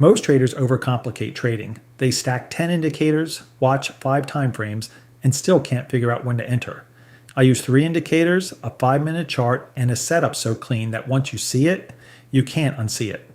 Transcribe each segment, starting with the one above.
Most traders overcomplicate trading. They stack 10 indicators, watch 5 time frames, and still can't figure out when to enter. I use 3 indicators, a 5-minute chart, and a setup so clean that once you see it, you can't unsee it.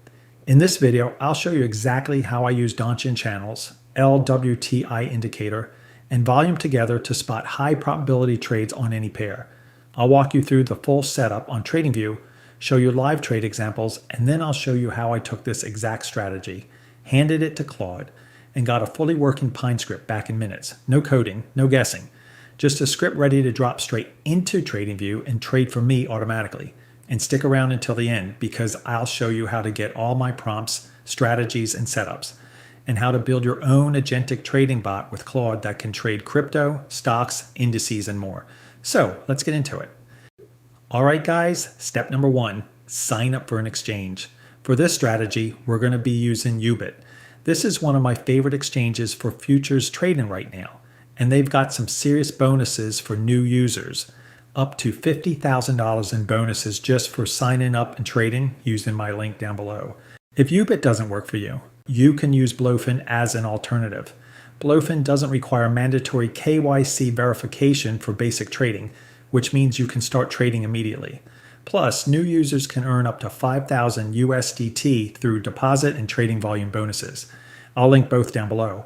In this video, I'll show you exactly how I use Donchian Channels, LWTI indicator, and volume together to spot high probability trades on any pair. I'll walk you through the full setup on TradingView, show you live trade examples, and then I'll show you how I took this exact strategy, handed it to Claude, and got a fully working Pine script back in minutes. No coding, no guessing. Just a script ready to drop straight into TradingView and trade for me automatically. And stick around until the end because I'll show you how to get all my prompts, strategies, and setups, and how to build your own agentic trading bot with Claude that can trade crypto, stocks, indices, and more. So let's get into it. All right, guys, step number 1, sign up for an exchange. For this strategy, we're going to be using Ubit. This is one of my favorite exchanges for futures trading right now, and they've got some serious bonuses for new users, up to $50,000 in bonuses just for signing up and trading using my link down below. If Ubit doesn't work for you, you can use Blofin as an alternative. Blofin doesn't require mandatory KYC verification for basic trading, which means you can start trading immediately. Plus, new users can earn up to 5,000 USDT through deposit and trading volume bonuses. I'll link both down below.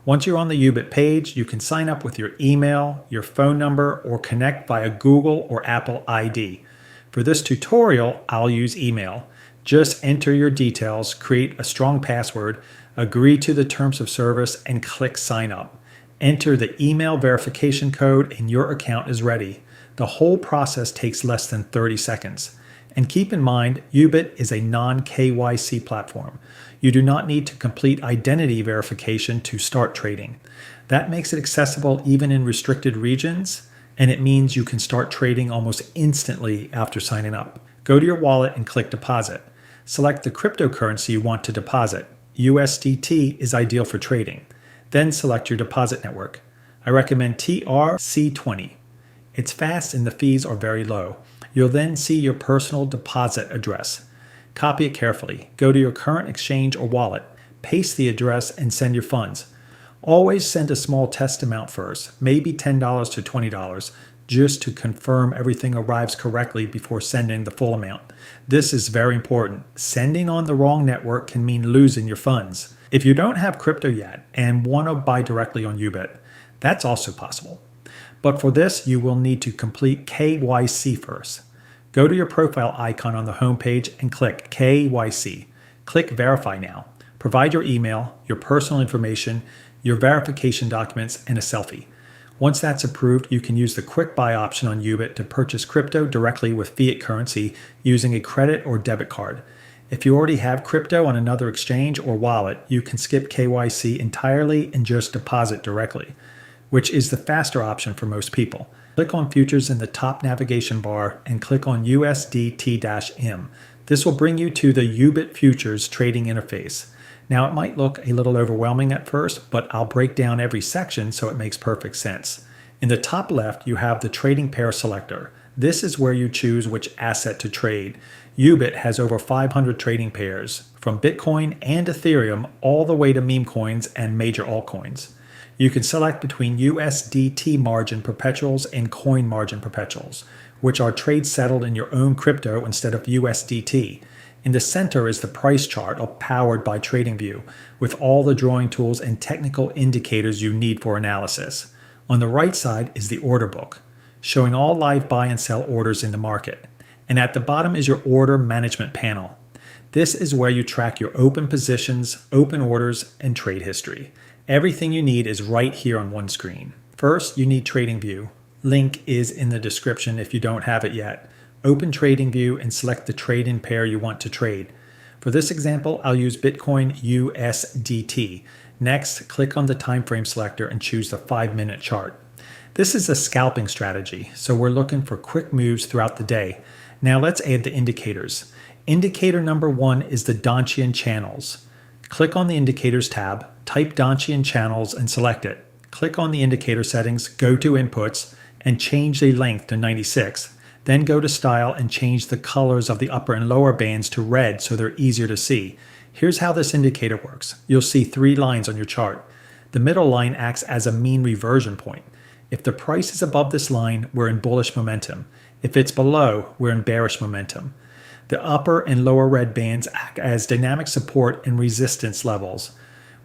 Once you're on the Ubit page, you can sign up with your email, your phone number, or connect via Google or Apple ID. For this tutorial, I'll use email. Just enter your details, create a strong password, agree to the terms of service, and click sign up. Enter the email verification code and your account is ready. The whole process takes less than 30 seconds. And keep in mind, Ubit is a non-KYC platform. You do not need to complete identity verification to start trading. That makes it accessible even in restricted regions, and it means you can start trading almost instantly after signing up. Go to your wallet and click deposit. Select the cryptocurrency you want to deposit. USDT is ideal for trading. Then select your deposit network. I recommend TRC20. It's fast and the fees are very low. You'll then see your personal deposit address. Copy it carefully. Go to your current exchange or wallet. Paste the address and send your funds. Always send a small test amount first, maybe $10 to $20, just to confirm everything arrives correctly before sending the full amount. This is very important. Sending on the wrong network can mean losing your funds. If you don't have crypto yet and want to buy directly on Ubit, that's also possible. But for this, you will need to complete KYC first. Go to your profile icon on the home page and click KYC. Click Verify Now. Provide your email, your personal information, your verification documents, and a selfie. Once that's approved, you can use the Quick Buy option on Ubit to purchase crypto directly with fiat currency using a credit or debit card. If you already have crypto on another exchange or wallet, you can skip KYC entirely and just deposit directly, which is the faster option for most people. Click on Futures in the top navigation bar and click on USDT-M. This will bring you to the Ubit Futures trading interface. Now it might look a little overwhelming at first, but I'll break down every section so it makes perfect sense. In the top left, you have the trading pair selector. This is where you choose which asset to trade. Ubit has over 500 trading pairs, from Bitcoin and Ethereum all the way to meme coins and major altcoins. You can select between USDT margin perpetuals and coin margin perpetuals, which are trades settled in your own crypto instead of USDT. In the center is the price chart powered by TradingView, with all the drawing tools and technical indicators you need for analysis. On the right side is the order book, showing all live buy and sell orders in the market. And at the bottom is your order management panel. This is where you track your open positions, open orders, and trade history. Everything you need is right here on one screen. First, you need TradingView. Link is in the description if you don't have it yet. Open TradingView and select the trade-in pair you want to trade. For this example, I'll use Bitcoin USDT. Next, click on the time frame selector and choose the 5-minute chart. This is a scalping strategy, so we're looking for quick moves throughout the day. Now let's add the indicators. Indicator number 1 is the Donchian Channels. Click on the Indicators tab, type Donchian Channels and select it. Click on the indicator settings, go to Inputs, and change the length to 96. Then go to Style and change the colors of the upper and lower bands to red so they're easier to see. Here's how this indicator works. You'll see 3 lines on your chart. The middle line acts as a mean reversion point. If the price is above this line, we're in bullish momentum. If it's below, we're in bearish momentum. The upper and lower red bands act as dynamic support and resistance levels.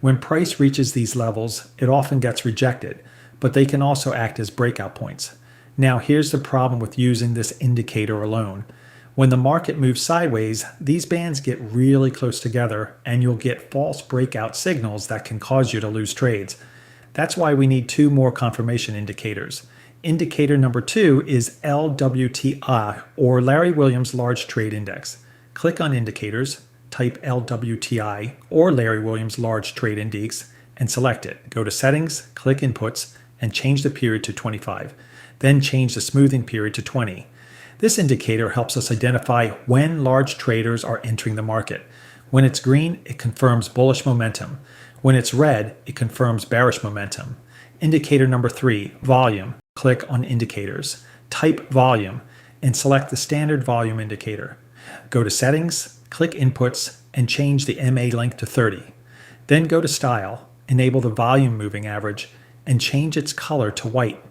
When price reaches these levels, it often gets rejected, but they can also act as breakout points. Now here's the problem with using this indicator alone. When the market moves sideways, these bands get really close together and you'll get false breakout signals that can cause you to lose trades. That's why we need 2 more confirmation indicators. Indicator number 2 is LWTI, or Larry Williams Large Trade Index. Click on Indicators, type LWTI or Larry Williams Large Trade Index and select it. Go to Settings, click Inputs, and change the period to 25. Then change the smoothing period to 20. This indicator helps us identify when large traders are entering the market. When it's green, it confirms bullish momentum. When it's red, it confirms bearish momentum. Indicator number 3, volume. Click on Indicators, type volume, and select the standard volume indicator. Go to Settings, click Inputs, and change the MA length to 30. Then go to Style, enable the volume moving average, and change its color to white.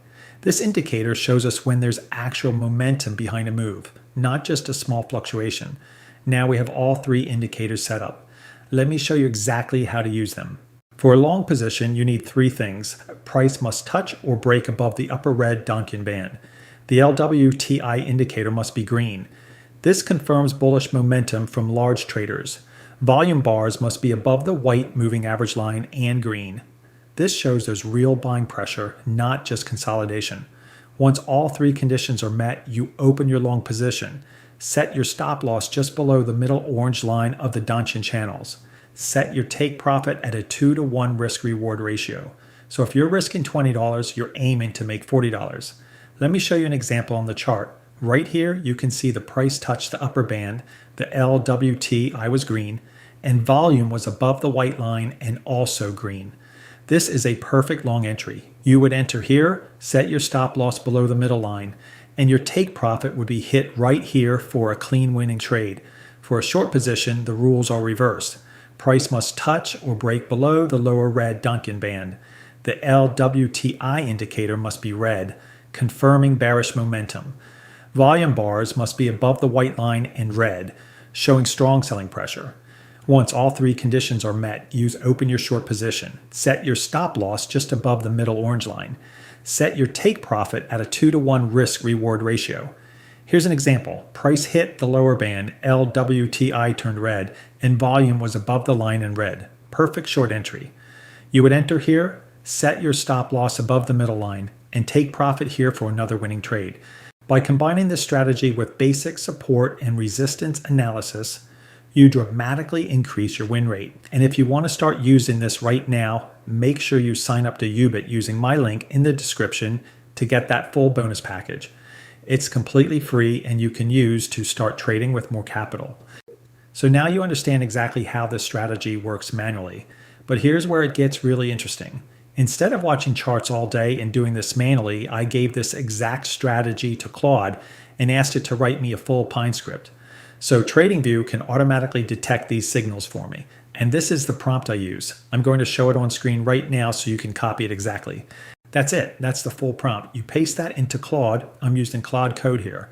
This indicator shows us when there's actual momentum behind a move, not just a small fluctuation. Now we have all 3 indicators set up. Let me show you exactly how to use them. For a long position, you need 3 things. Price must touch or break above the upper red Donchian band. The LWTI indicator must be green. This confirms bullish momentum from large traders. Volume bars must be above the white moving average line and green. This shows there's real buying pressure, not just consolidation. Once all 3 conditions are met, you open your long position. Set your stop loss just below the middle orange line of the Donchian Channels. Set your take profit at a 2-to-1 risk-reward ratio. So if you're risking $20, you're aiming to make $40. Let me show you an example on the chart. Right here, you can see the price touched the upper band, the LWTI was green, and volume was above the white line and also green. This is a perfect long entry. You would enter here, set your stop loss below the middle line, and your take profit would be hit right here for a clean winning trade. For a short position, the rules are reversed. Price must touch or break below the lower red Donchian band. The LWTI indicator must be red, confirming bearish momentum. Volume bars must be above the white line and red, showing strong selling pressure. Once all 3 conditions are met, use open your short position. Set your stop loss just above the middle orange line. Set your take profit at a 2-to-1 risk-reward ratio. Here's an example. Price hit the lower band, LWTI turned red, and volume was above the line in red. Perfect short entry. You would enter here, set your stop loss above the middle line, and take profit here for another winning trade. By combining this strategy with basic support and resistance analysis, you dramatically increase your win rate. And if you want to start using this right now, make sure you sign up to Ubit using my link in the description to get that full bonus package. It's completely free and you can use to start trading with more capital. So now you understand exactly how this strategy works manually. But here's where it gets really interesting. Instead of watching charts all day and doing this manually, I gave this exact strategy to Claude and asked it to write me a full Pine script. So TradingView can automatically detect these signals for me. And this is the prompt I use. I'm going to show it on screen right now so you can copy it exactly. That's it. That's the full prompt. You paste that into Claude. I'm using Claude Code here.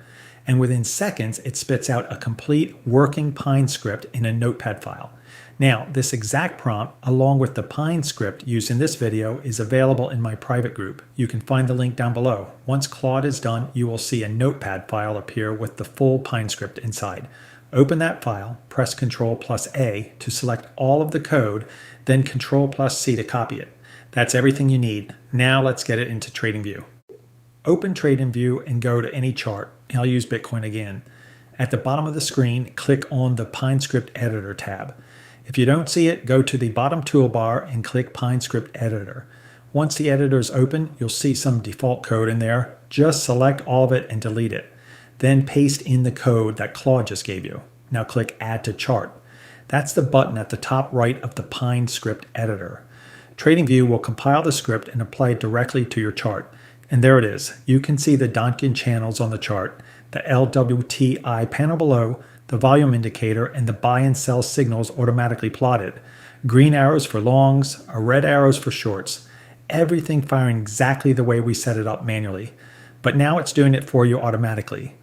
And within seconds, it spits out a complete working Pine script in a notepad file. Now, this exact prompt, along with the Pine script used in this video, is available in my private group. You can find the link down below. Once Claude is done, you will see a notepad file appear with the full Pine script inside. Open that file, press Ctrl+A to select all of the code, then Ctrl+C to copy it. That's everything you need. Now let's get it into TradingView. Open TradingView and go to any chart. I'll use Bitcoin again. At the bottom of the screen, click on the Pine Script Editor tab. If you don't see it, go to the bottom toolbar and click Pine Script Editor. Once the editor is open, you'll see some default code in there. Just select all of it and delete it. Then paste in the code that Claude just gave you. Now click Add to Chart. That's the button at the top right of the Pine Script Editor. TradingView will compile the script and apply it directly to your chart. And there it is. You can see the Donchian channels on the chart, the LWTI panel below, the volume indicator, and the buy and sell signals automatically plotted. Green arrows for longs, red arrows for shorts. Everything firing exactly the way we set it up manually. But now it's doing it for you automatically.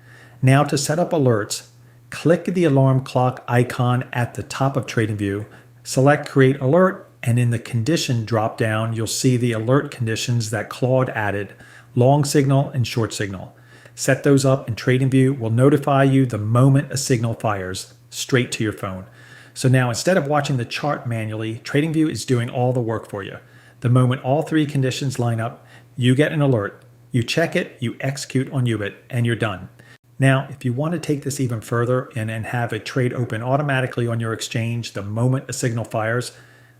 Now to set up alerts, click the alarm clock icon at the top of TradingView, select Create Alert, and in the condition drop-down, you'll see the alert conditions that Claude added, long signal and short signal. Set those up and TradingView will notify you the moment a signal fires straight to your phone. So now instead of watching the chart manually, TradingView is doing all the work for you. The moment all three conditions line up, you get an alert. You check it, you execute on UBIT, and you're done. Now, if you want to take this even further and have a trade open automatically on your exchange the moment a signal fires,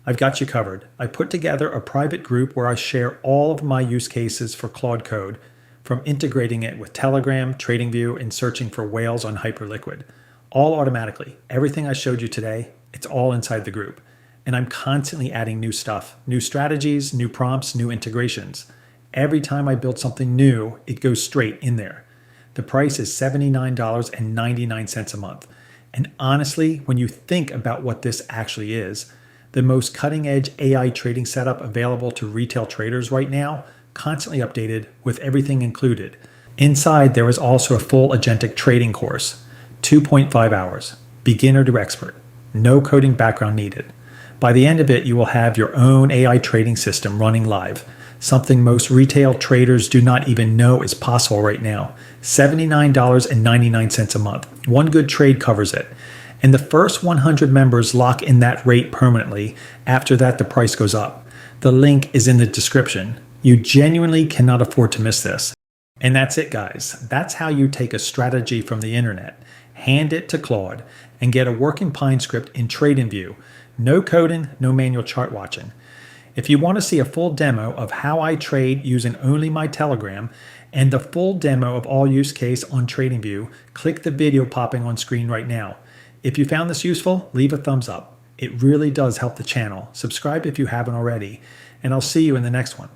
I've got you covered. I put together a private group where I share all of my use cases for Claude Code, from integrating it with Telegram, TradingView, and searching for whales on Hyperliquid. All automatically. Everything I showed you today, it's all inside the group. And I'm constantly adding new stuff, new strategies, new prompts, new integrations. Every time I build something new, it goes straight in there. The price is $79.99 a month. And honestly, when you think about what this actually is, the most cutting-edge AI trading setup available to retail traders right now, constantly updated with everything included. Inside, there is also a full agentic trading course, 2.5 hours, beginner to expert, no coding background needed. By the end of it, you will have your own AI trading system running live, something most retail traders do not even know is possible right now. $79.99 a month. One good trade covers it. And the first 100 members lock in that rate permanently. After that, the price goes up. The link is in the description. You genuinely cannot afford to miss this. And that's it, guys. That's how you take a strategy from the internet, hand it to Claude, and get a working Pine script in TradingView. No coding, no manual chart watching. If you want to see a full demo of how I trade using only my Telegram and the full demo of all use case on TradingView, click the video popping on screen right now. If you found this useful, leave a thumbs up. It really does help the channel. Subscribe if you haven't already, and I'll see you in the next one.